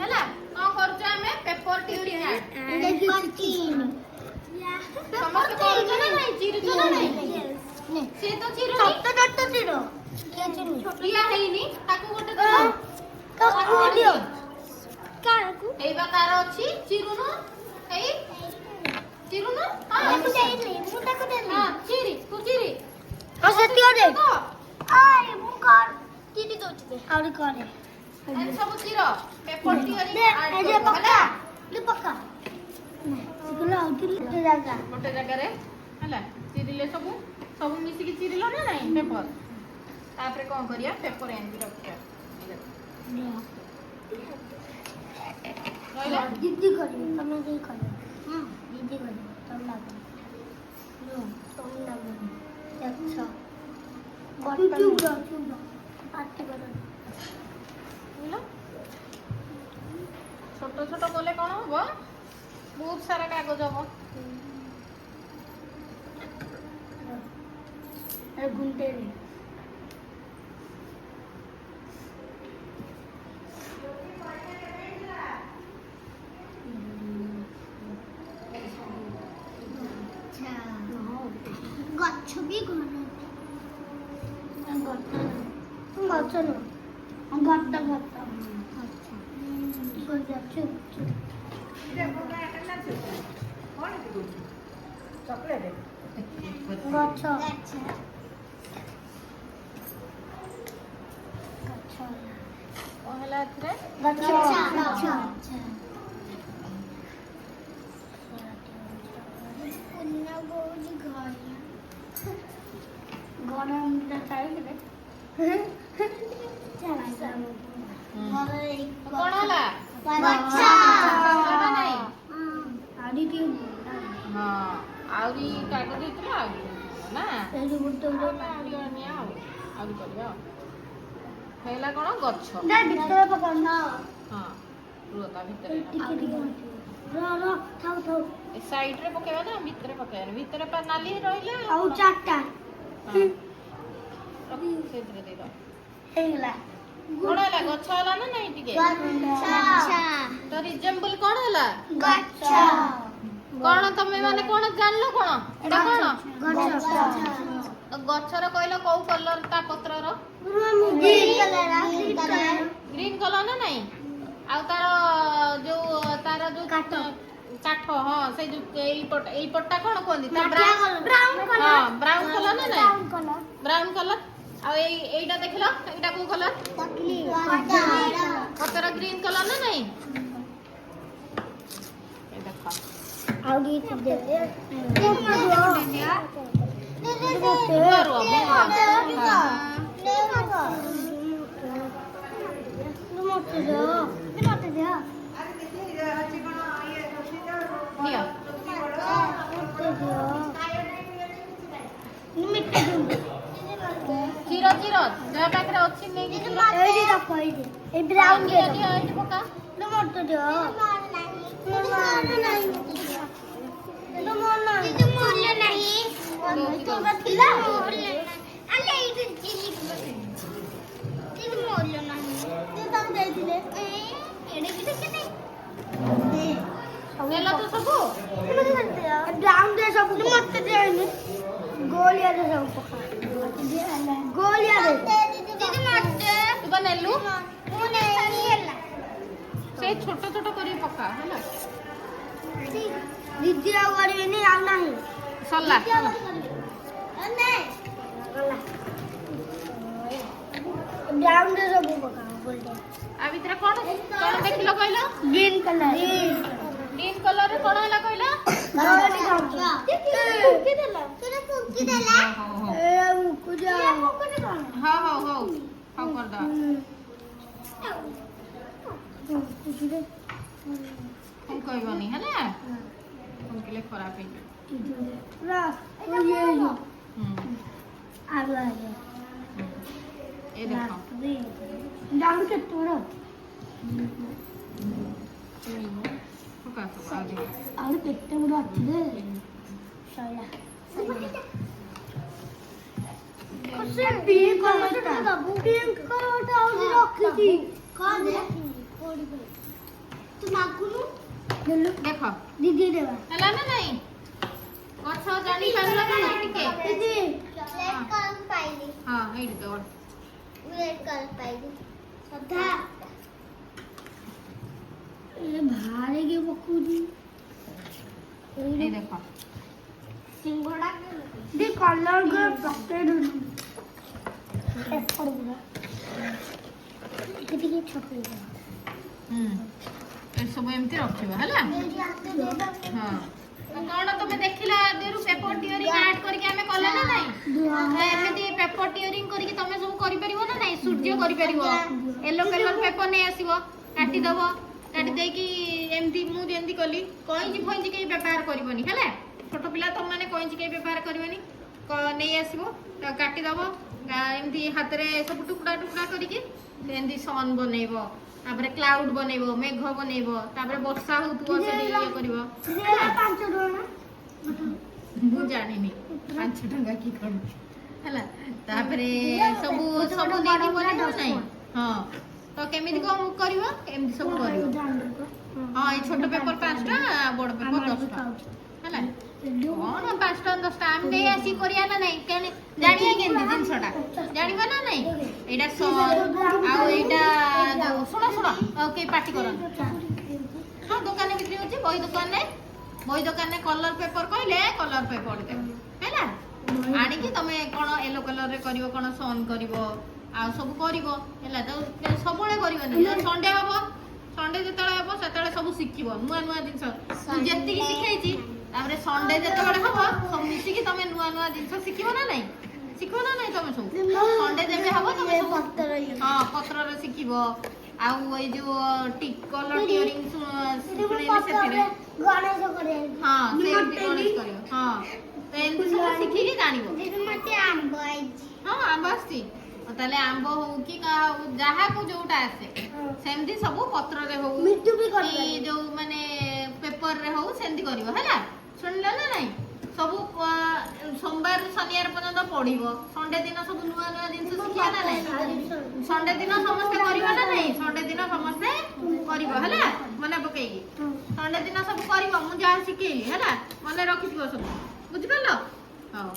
ହେଲା କଣ କରୁଛ ଆମେ ପେପର ଟିକିଂ ସମସ୍ତେ କରୁଛ ନା ନାଇଁ ଚିରୁଛ ନା ନାଇଁ ସେ ତ ଚିରୁନି ଛୋଟିଆ ହେଇନି ତାକୁ ଗୋଟେ ଦିଅ ଏଇବା ତାର ଅଛି ଚିରୁନ ଏଇ ଚିରୁନ ହଁ ଚିରି ତୁ ଚିରି ସବୁ ଚିର ପେପର ଗୋଟେ ଜାଗାରେ ହେଲା ଚିରିଲେ ସବୁ ସବୁ ମିଶିକି ଚିରିଲ ନା ନାଇଁ ପେପର ତାପରେ କଣ କରିବା ପେପର ଏମିତି ରଖିବା ରହିଲା दीदी करियो तमे दे करियो दीदी करियो तम लागो तम लागो अच्छा चुप आती करो ହେଲା ଛୋଟ ଛୋଟ କଲେ କଣ ହବ ବହୁତ ସାରା କାଗଜ ହବ गुंटे रे गच्छ भी घन गच्छ न गट्टा गट्टा अच्छा सोई जा चुप ଚକଲେଟ गच्छ କଣ ହେଲା ଏଥିରେ गच्छ गरम चाहिए କଣ ହେଲା ହଁ ଆହୁରି କାଗଜ ହେଇଥିଲା ଆହୁରି ନା ଆହୁରି କରିବା ହେଲା କଣ ଗଛ ହଁ ରୁହ ତା ଭିତରେ ଏ ସାଇଡରେ ପକେଇବା ନା ଭିତରେ ପକେଇବା ଭିତରେ ନାଲି ରହିଲେ ସେଇଥିରେ ଦେଇଦବା କଣ ହେଲା ଗଛ ହେଲା ନା ନାଇଁ ଟିକେ ତ ରିଜେମ୍ବଲ କଣ ହେଲା କଣ ତମେ ମାନେ କଣ ଜାଣିଲ କଣ ଏଟା କଣ ଗଛର କହିଲ କୋଉ କଲର ତା ପତ୍ରର ଗ୍ରୀନ କଲର ନା ନାଇଁ ଆଉ ତାର ଯୋଉ କାଠ ହଁ ସେଇ ଯୋଉ ଏଇ ପଟଟା କଣ କୁହନ୍ତି ବ୍ରାଉନ କଲର ନା ନାଇଁ ବ୍ରାଉନ କଲର ଆଉ ଏଇଟା ଦେଖିଲ ଏଇଟା କୋଉ କଲର ପତ୍ର ଗ୍ରୀନ କଲର ନା ନାଇଁ ଏ ଦେଖ ଚିର ଚିର ଯାହା ପାଖରେ ଅଛି ନେଇକି ଏଇଠି ପକା ନେଲା ତ ସବୁ गोलिया दे सब पका गोलिया दे तू बा नेलु से छोट छोट करी पका हैला दीदी आ गरी नहीं आ नहीं सरला ब्राउन दे सब पका गोल्डन आ भीतर कोन देखिलो कहलो ग्रीन कलर रे कोन हैला कहलो फुकी देला ए मुकु जा हां कर दा हम कहबनी हैला फुकिले खराब है रा ये आलू ए देखो डाउन के तोड़ो फुका सब आगे आलू पेटे बुढ़ा अच्छे दे शायद कुछ पिंक कलर का पिंक कलर का और रखी थी कौन है ତୁ ମାଗୁନୁ ଦେଲୁ ଦେଖ ଦିଦି ଦେବା ହେଲା ନା ନାଇଁ ଗଛ ଜାଣି ପାରିଲ ନା ନାଇଁ ଟିକେ ଦିଦି ରେଡ୍ କଲର ପାଇଲି ହଁ ଏଇଠି ତ ରେଡ୍ କଲର ପାଇଲି ସଦା ଏ ଭାରେ के ପକୁଛି ଏଇ ଦେଖ ସିଙ୍ଗଡ଼ା ଦି କଲର ଗ ପକେଟ ଏପଟ ଗୁଡା ଟିକେ ଛୋଟ ସବୁ ଏମିତି ରଖିବ ହେଲା ହଁ କଣ ତମେ ଦେଖିଲା ଦେରୁ ପେପର ଟିୟରିଂ ଆଡ କରିକି ଆମେ କଲେ ନା ନାଇଁ ଏମିତି ପେପର ଟିୟରିଂ କରିକି ତମେ ସବୁ କରିପାରିବ ନା ନାଇଁ ସୂର୍ଯ୍ୟ କରିପାରିବ ୟେଲୋ କଲର ପେପର ନେଇ ଆସିବ କାଟି ଦବ କାଟି ଦେଇକି ଏମିତି ମୁଁ ଯେମିତି କଲି କଇଁଚି ଫଇଁଚି କେହି ବ୍ୟବହାର କରିବନି ହେଲା ଛୋଟ ପିଲା ତମମାନେ କଇଁଚି କେହି ବ୍ୟବହାର କରିବନି ନେଇ ଆସିବ କାଟିଦବ ଏମିତି ହାତରେ ସବୁ ଟୁକୁଡ଼ା ଟୁକୁଡ଼ା କରିକି ଏମିତି ସନ୍ ବନେଇବ ତାପରେ କ୍ଲାଉଡ ବନେଇବ ମେଘ ବନେଇବ ତାପରେ ବର୍ଷା ହଉଥିବ ସେଠି ଇଏ କରିବ 5 ଟଙ୍କା ମୁଁ ଜାଣିନି 5 ଟଙ୍କା କି କଣ ହେଲା ତାପରେ ସବୁ ସବୁ ନେଇକି ବନେଇବ ନାଇଁ ହଁ ତ କେମିତି କଣ କରିବ ଏମିତି ସବୁ କରିବ ହଁ ଏଇ ଛୋଟ ପେପର 5 ଟଙ୍କା ବଡ ପେପର 10 ଟଙ୍କା ହେଲା କଣ 5 ଟଙ୍କା 10 ଟଙ୍କା ଆମେ ନେଇ ଆସି କରିବା ନା ନାଇଁ ଜାଣିବା କେମିତି ଜିନିଷଟା ଜାଣିବା ନା ନାଇଁ ଏଇଟା ସନ୍ ଆଉ ଏଇଟା ଶୁଣ ଶୁଣ କେହି ପାଟି କରନ୍ତି ହଁ ଦୋକାନରେ ବିକ୍ରି ହଉଛି ବହି ଦୋକାନରେ କଲର ପେପର କହିଲେ କଲର ପେପର ଦେବ ହେଲା ଆଣିକି ତମେ କଣ ୟେଲୋ କଲରରେ କରିବ କଣ ସନ୍ କରିବ ଆଉ ସବୁ କରିବ ହେଲା ତ ସବୁବେଳେ କରିବନି ସଣ୍ଡେ ହବ ସଣ୍ଡେ ଯେତେବେଳେ ହବ ସେତେବେଳେ ସବୁ ଶିଖିବ ନୂଆ ନୂଆ ଜିନିଷ ମୁଁ ଯେତିକି ଶିଖେଇଛି ତାପରେ ସଣ୍ଡେ ଯେତେବେଳେ ହବ ସବୁ ମିଶିକି ତମେ ନୂଆ ନୂଆ ଜିନିଷ ଶିଖିବ ନା ନାଇଁ ତମେ ସବୁ ସଣ୍ଡେ ଯେବେ ହବ ତମେ ସବୁ ହଁ ପତ୍ରରେ ଶିଖିବ ଆଉ ଏଇ ଯୋଉ କଲର ଟିୟରିଂ ଶୁଣେଇଲେ ସେଥିରେ ଗଣେଶ କରିବା ହଁ ସେମିତି ଗଣେଶ କରିବ ହଁ ତ ଏମିତି ସବୁ ଶିଖିକି ଜାଣିବ ମତେ ଆମ୍ବ ଆଇଛି ହଁ ଆମ୍ବ ଆସିଛି ତାହେଲେ ଆମ୍ବ ହଉ କି ଯାହାକୁ ଯୋଉଟା ଆସେ ସେମିତି ସବୁ ପତ୍ରରେ ହଉ ମିଟୁ ବି କି ଯୋଉ ମାନେ ପେପରରେ ହଉ ସେମିତି କରିବ ହେଲା ଶୁଣିଲ ନା ନାଇଁ ସବୁ ସୋମବାର ଶନିବାର ପର୍ଯ୍ୟନ୍ତ ପଢିବ ସଣ୍ଡେ ଦିନ ସବୁ ନୂଆ ନୂଆ ଜିନିଷ ଶିଖିବା ନା ନାଇଁ ସଣ୍ଡେ ଦିନ ସମସ୍ତେ କରିବ ନା ନାଇଁ ସଣ୍ଡେ ଦିନ ସମସ୍ତେ କରିବ ହେଲା ମନେ ପକେଇକି ସଣ୍ଡେ ଦିନ ସବୁ କରିବ ମୁଁ ଯାହା ଶିଖେଇଲି ହେଲା ମନେ ରଖିଥିବ ସବୁ ବୁଝିପାରିଲ ହଉ